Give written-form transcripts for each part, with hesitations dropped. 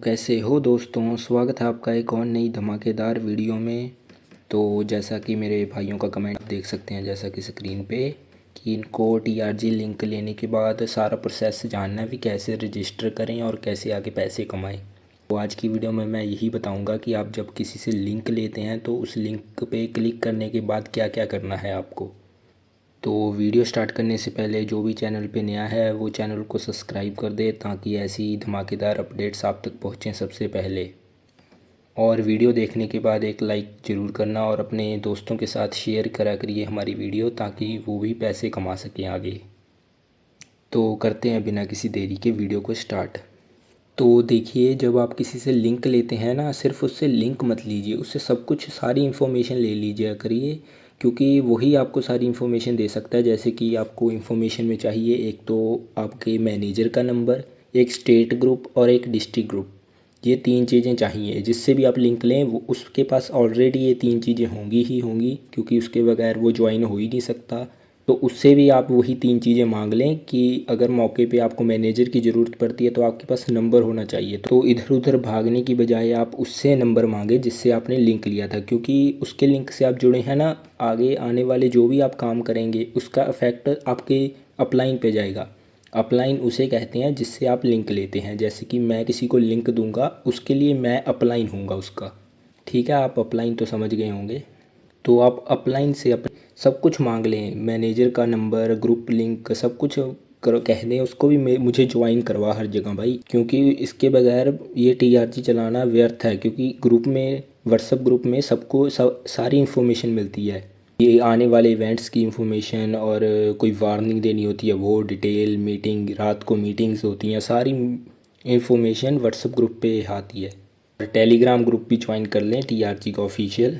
कैसे हो दोस्तों। स्वागत है आपका एक और नई धमाकेदार वीडियो में। तो जैसा कि मेरे भाइयों का कमेंट आप देख सकते हैं, जैसा कि स्क्रीन पे, कि इनको टीआरजी लिंक लेने के बाद सारा प्रोसेस जानना है भी कैसे रजिस्टर करें और कैसे आगे पैसे कमाएं। तो आज की वीडियो में मैं यही बताऊंगा कि आप जब किसी से लिंक लेते हैं तो उस लिंक पे क्लिक करने के बाद क्या क्या करना है आपको। तो वीडियो स्टार्ट करने से पहले जो भी चैनल पे नया है वो चैनल को सब्सक्राइब कर दे ताकि ऐसी धमाकेदार अपडेट्स आप तक पहुँचें सबसे पहले। और वीडियो देखने के बाद एक लाइक ज़रूर करना और अपने दोस्तों के साथ शेयर करा करिए हमारी वीडियो ताकि वो भी पैसे कमा सकें आगे। तो करते हैं बिना किसी देरी के वीडियो को स्टार्ट। तो देखिए, जब आप किसी से लिंक लेते हैं ना, सिर्फ उससे लिंक मत लीजिए, उससे सब कुछ सारी इन्फॉर्मेशन ले लीजिए करिए, क्योंकि वही आपको सारी इन्फॉर्मेशन दे सकता है। जैसे कि आपको इन्फॉर्मेशन में चाहिए एक तो आपके मैनेजर का नंबर, एक स्टेट ग्रुप और एक डिस्ट्रिक्ट ग्रुप। ये तीन चीज़ें चाहिए। जिससे भी आप लिंक लें वो उसके पास ऑलरेडी ये तीन चीज़ें होंगी ही होंगी, क्योंकि उसके बगैर वो ज्वाइन हो ही नहीं सकता। तो उससे भी आप वही तीन चीज़ें मांग लें कि अगर मौके पे आपको मैनेजर की ज़रूरत पड़ती है तो आपके पास नंबर होना चाहिए। तो इधर उधर भागने की बजाय आप उससे नंबर मांगे जिससे आपने लिंक लिया था, क्योंकि उसके लिंक से आप जुड़े हैं ना, आगे आने वाले जो भी आप काम करेंगे उसका इफ़ेक्ट आपके अपलाइन पे जाएगा। अपलाइन उसे कहते हैं जिससे आप लिंक लेते हैं। जैसे कि मैं किसी को लिंक दूंगा, उसके लिए मैं अपलाइन हूँगा उसका। ठीक है, आप अपलाइन तो समझ गए होंगे। तो आप अपलाइन से अपने सब कुछ मांग लें, मैनेजर का नंबर, ग्रुप लिंक, सब कुछ करो, कह दें उसको भी मुझे ज्वाइन करवा हर जगह भाई, क्योंकि इसके बगैर ये टीआरजी चलाना व्यर्थ है। क्योंकि ग्रुप में, व्हाट्सएप ग्रुप में सबको सारी इन्फॉर्मेशन मिलती है। ये आने वाले इवेंट्स की इन्फॉर्मेशन और कोई वार्निंग देनी होती है वो डिटेल, मीटिंग, रात को मीटिंग्स होती हैं, सारी इन्फॉर्मेशन व्हाट्सएप ग्रुप पे आती है। और टेलीग्राम ग्रुप भी ज्वाइन कर लें टीआरजी का ऑफिशियल।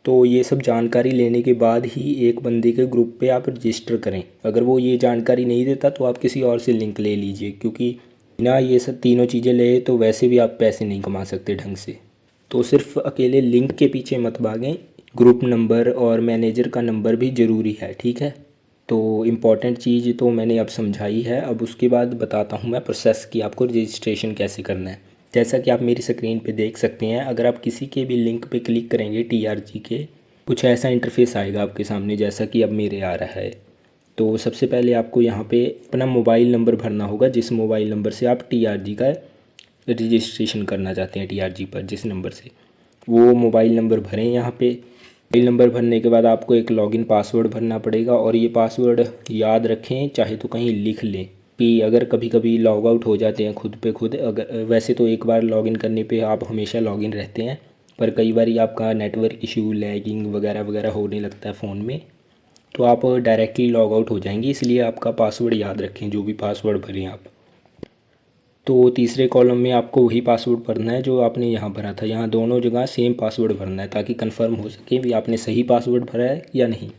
तो ये सब जानकारी लेने के बाद ही एक बंदे के ग्रुप पे आप रजिस्टर करें। अगर वो ये जानकारी नहीं देता तो आप किसी और से लिंक ले लीजिए, क्योंकि बिना ये सब तीनों चीज़ें ले तो वैसे भी आप पैसे नहीं कमा सकते ढंग से। तो सिर्फ अकेले लिंक के पीछे मत भागें, ग्रुप नंबर और मैनेजर का नंबर भी ज़रूरी है। ठीक है, तो इम्पॉर्टेंट चीज़ तो मैंने अब समझाई है। अब उसके बाद बताता हूँ मैं प्रोसेस कि आपको रजिस्ट्रेशन कैसे करना है। जैसा कि आप मेरी स्क्रीन पे देख सकते हैं, अगर आप किसी के भी लिंक पे क्लिक करेंगे टीआरजी के, कुछ ऐसा इंटरफेस आएगा आपके सामने जैसा कि अब मेरे आ रहा है। तो सबसे पहले आपको यहाँ पे अपना मोबाइल नंबर भरना होगा, जिस मोबाइल नंबर से आप टीआरजी का रजिस्ट्रेशन करना चाहते हैं, टीआरजी पर जिस नंबर से, वो मोबाइल नंबर भरें। यहाँ पे मोबाइल नंबर भरने के बाद आपको एक लॉगिन पासवर्ड भरना पड़ेगा, और ये पासवर्ड याद रखें, चाहे तो कहीं लिख लें कि अगर कभी कभी लॉग आउट हो जाते हैं खुद पे खुद। अगर वैसे तो एक बार लॉगिन करने पे आप हमेशा लॉगिन रहते हैं, पर कई बार आपका नेटवर्क इशू, लैगिंग वगैरह वगैरह होने लगता है फ़ोन में, तो आप डायरेक्टली लॉग आउट हो जाएंगे। इसलिए आपका पासवर्ड याद रखें, जो भी पासवर्ड भरें आप। तो तीसरे कॉलम में आपको वही पासवर्ड भरना है जो आपने यहाँ भरा था। यहाँ दोनों जगह सेम पासवर्ड भरना है ताकि कंफर्म हो सके भी आपने सही पासवर्ड भरा है या नहीं।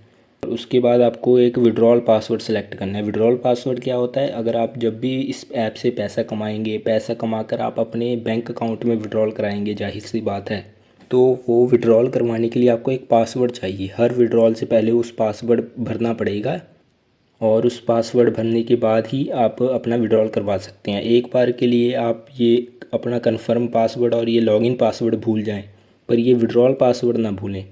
और उसके बाद आपको एक विड्रॉल पासवर्ड सेलेक्ट करना है। विड्रॉल पासवर्ड क्या होता है? अगर आप जब भी इस ऐप से पैसा कमाएंगे, पैसा कमाकर आप अपने बैंक अकाउंट में विड्रॉल कराएंगे, जाहिर सी बात है, तो वो विड्रॉल करवाने के लिए आपको एक पासवर्ड चाहिए। हर विड्रॉल से पहले उस पासवर्ड भरना पड़ेगा, और उस पासवर्ड भरने के बाद ही आप अपना विड्रॉल करवा सकते हैं। एक बार के लिए आप ये अपना कंफर्म पासवर्ड और ये लॉगिन पासवर्ड भूल जाएं, पर ये विड्रॉल पासवर्ड ना भूलें,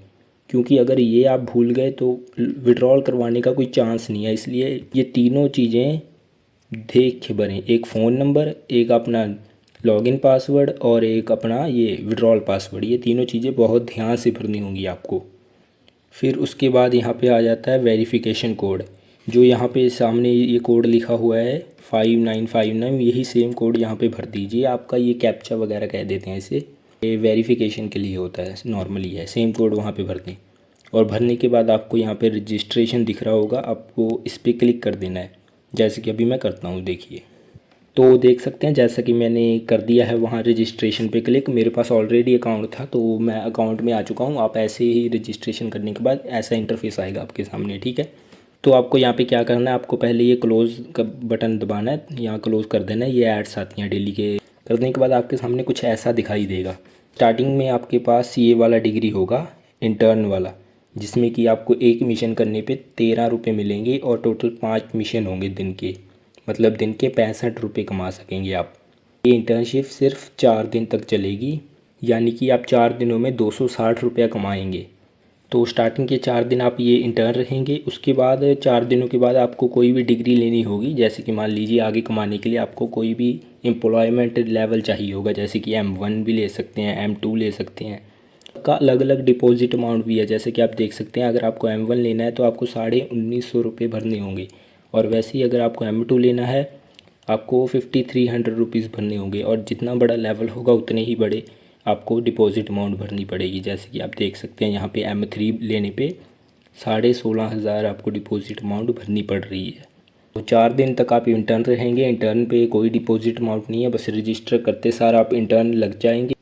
क्योंकि अगर ये आप भूल गए तो विड्रॉल करवाने का कोई चांस नहीं है। इसलिए ये तीनों चीज़ें देख के भरें, एक फ़ोन नंबर, एक अपना लॉगिन पासवर्ड और एक अपना ये विड्रॉल पासवर्ड। ये तीनों चीज़ें बहुत ध्यान से भरनी होंगी आपको। फिर उसके बाद यहाँ पे आ जाता है वेरिफिकेशन कोड, जो यहाँ पे सामने ये कोड लिखा हुआ है 5959। यही सेम कोड यहाँ पे भर दीजिए। आपका ये कैप्चा वगैरह कह देते हैं इसे, ये वेरिफिकेशन के लिए होता है, नॉर्मली है। सेम कोड वहाँ पे भर दें, और भरने के बाद आपको यहाँ पे रजिस्ट्रेशन दिख रहा होगा, आपको इस पर क्लिक कर देना है, जैसे कि अभी मैं करता हूँ। देखिए, तो देख सकते हैं जैसा कि मैंने कर दिया है वहाँ रजिस्ट्रेशन पे क्लिक। मेरे पास ऑलरेडी अकाउंट था तो मैं अकाउंट में आ चुका हूँ। आप ऐसे ही रजिस्ट्रेशन करने के बाद ऐसा इंटरफेस आएगा आपके सामने। ठीक है, तो आपको यहाँ पे क्या करना है, आपको पहले ये क्लोज़ का बटन दबाना है, यहाँ क्लोज़ कर देना है। ये एड्स आती हैं डेली के, करने के बाद आपके सामने कुछ ऐसा दिखाई देगा। स्टार्टिंग में आपके पास ये वाला डिग्री होगा, इंटर्न वाला, जिसमें कि आपको एक मिशन करने पे 13 रुपये मिलेंगे, और टोटल 5 मिशन होंगे दिन के, मतलब दिन के 65 रुपये कमा सकेंगे आप। ये इंटर्नशिप सिर्फ 4 दिन तक चलेगी, यानी कि आप 4 दिनों में 260 रुपया कमाएंगे। तो स्टार्टिंग के 4 दिन आप ये इंटर्न रहेंगे, उसके बाद 4 दिनों के बाद आपको कोई भी डिग्री लेनी होगी। जैसे कि मान लीजिए आगे कमाने के लिए आपको कोई भी एम्प्लॉयमेंट लेवल चाहिए होगा, जैसे कि M1 भी ले सकते हैं, M2 ले सकते हैं। का अलग अलग डिपॉजिट अमाउंट भी है, जैसे कि आप देख सकते हैं अगर आपको M1 लेना है तो आपको 1950 रुपये भरने होंगे, और वैसे ही अगर आपको M2 लेना है आपको 5300 रुपीज़ भरने होंगे, और जितना बड़ा लेवल होगा उतने ही बड़े आपको डिपॉजिट अमाउंट भरनी पड़ेगी। जैसे कि आप देख सकते हैं यहाँ पे M3 लेने पे 16,500 आपको डिपॉजिट अमाउंट भरनी पड़ रही है। तो 4 दिन तक आप इंटर्न रहेंगे। इंटर्न पे कोई डिपॉजिट अमाउंट नहीं है, बस रजिस्टर करते सार आप इंटर्न लग जाएंगे।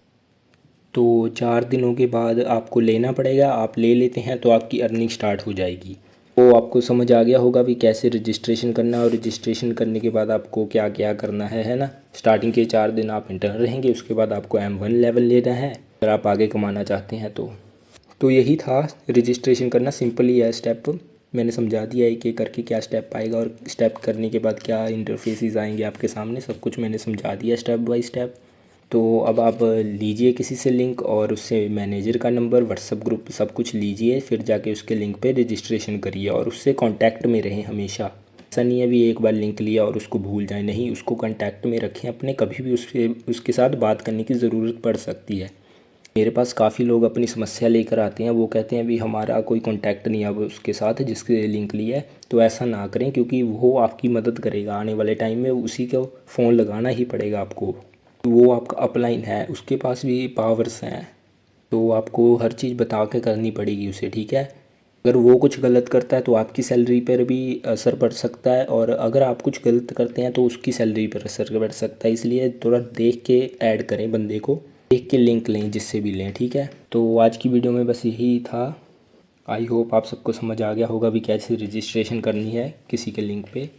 तो 4 दिनों के बाद आपको लेना पड़ेगा, आप ले लेते हैं तो आपकी अर्निंग स्टार्ट हो जाएगी। तो आपको समझ आ गया होगा भी कैसे रजिस्ट्रेशन करना है, और रजिस्ट्रेशन करने के बाद आपको क्या क्या करना है ना। स्टार्टिंग के 4 दिन आप इंटर्न रहेंगे, उसके बाद आपको M1 लेवल लेना है अगर आप आगे कमाना चाहते हैं तो यही था। रजिस्ट्रेशन करना सिंपल ही है, स्टेप मैंने समझा दिया है कि करके क्या स्टेप आएगा और स्टेप करने के बाद क्या इंटरफेसेस आएंगे आपके सामने, सब कुछ मैंने समझा दिया स्टेप बाय स्टेप। तो अब आप लीजिए किसी से लिंक, और उससे मैनेजर का नंबर, व्हाट्सअप ग्रुप सब कुछ लीजिए, फिर जाके उसके लिंक पे रजिस्ट्रेशन करिए और उससे कांटेक्ट में रहें हमेशा। ऐसा नहीं है भी एक बार लिंक लिया और उसको भूल जाए, नहीं, उसको कांटेक्ट में रखें अपने, कभी भी उसके साथ बात करने की ज़रूरत पड़ सकती है। मेरे पास काफ़ी लोग अपनी समस्या लेकर आते हैं, वो कहते हैं भी हमारा कोई कांटेक्ट नहीं है अब उसके साथ जिसके लिंक लिया है। तो ऐसा ना करें, क्योंकि वो आपकी मदद करेगा आने वाले टाइम में, उसी को फ़ोन लगाना ही पड़ेगा आपको। वो आपका अपलाइन है, उसके पास भी पावर्स हैं, तो आपको हर चीज़ बता के करनी पड़ेगी उसे, ठीक है। अगर वो कुछ गलत करता है तो आपकी सैलरी पर भी असर पड़ सकता है, और अगर आप कुछ गलत करते हैं तो उसकी सैलरी पर असर पड़ सकता है। इसलिए थोड़ा देख के ऐड करें बंदे को, देख के लिंक लें जिससे भी लें, ठीक है। तो आज की वीडियो में बस यही था। आई होप आप सबको समझ आ गया होगा भी कैसे रजिस्ट्रेशन करनी है किसी के लिंक पे।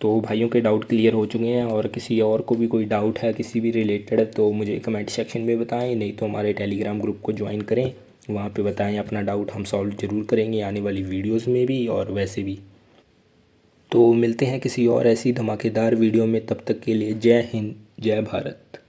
तो भाइयों के डाउट क्लियर हो चुके हैं, और किसी और को भी कोई डाउट है किसी भी रिलेटेड तो मुझे कमेंट सेक्शन में बताएं, नहीं तो हमारे टेलीग्राम ग्रुप को ज्वाइन करें, वहाँ पे बताएं अपना डाउट, हम सॉल्व ज़रूर करेंगे आने वाली वीडियोस में भी और वैसे भी। तो मिलते हैं किसी और ऐसी धमाकेदार वीडियो में, तब तक के लिए जय हिंद, जय भारत।